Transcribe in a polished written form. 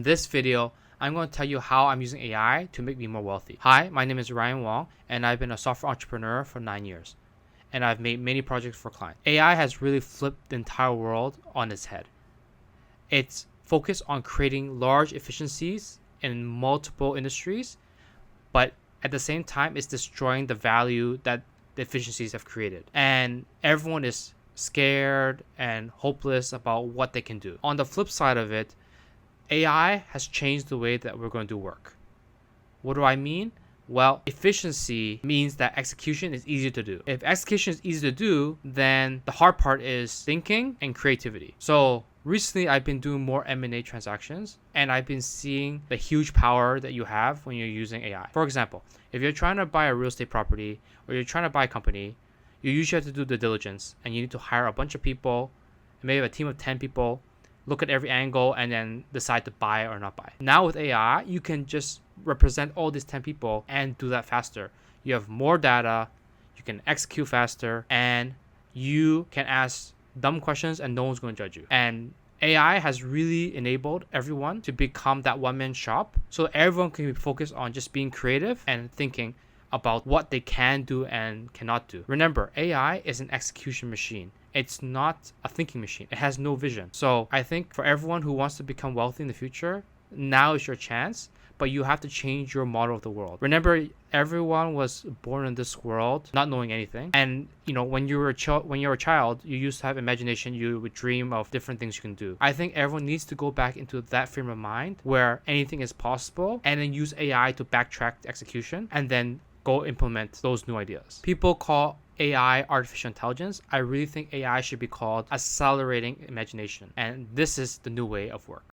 In this video, I'm going to tell you how I'm using AI to make me more wealthy. Hi, my name is Ryan Wong, and I've been a software entrepreneur for 9 years. And I've made many projects for clients. AI has really flipped the entire world on its head. It's focused on creating large efficiencies in multiple industries, but at the same time, it's destroying the value that the efficiencies have created. And everyone is scared and hopeless about what they can do. On the flip side of it, AI has changed the way that we're going to do work. What do I mean? Well, efficiency means that execution is easy to do. If execution is easy to do, then the hard part is thinking and creativity. So recently, I've been doing more M&A transactions, and I've been seeing the huge power that you have when you're using AI. For example, if you're trying to buy a real estate property or you're trying to buy a company, you usually have to do the diligence, and you need to hire a bunch of people, maybe a team of 10 people, look at every angle, and then decide to buy or not buy. Now with AI, you can just represent all these 10 people and do that faster. You have more data, you can execute faster, and you can ask dumb questions and no one's going to judge you. And AI has really enabled everyone to become that one-man shop, so everyone can be focused on just being creative and thinking about what they can do and cannot do. Remember, AI is an execution machine. It's not a thinking machine. It has no vision. So I think for everyone who wants to become wealthy in the future, now is your chance, but you have to change your model of the world. Remember, everyone was born in this world not knowing anything. And when you were a child, you used to have imagination. You would dream of different things you can do. I think everyone needs to go back into that frame of mind where anything is possible, and then use AI to backtrack the execution and then go implement those new ideas. People call AI artificial intelligence. I really think AI should be called accelerating imagination. And this is the new way of work.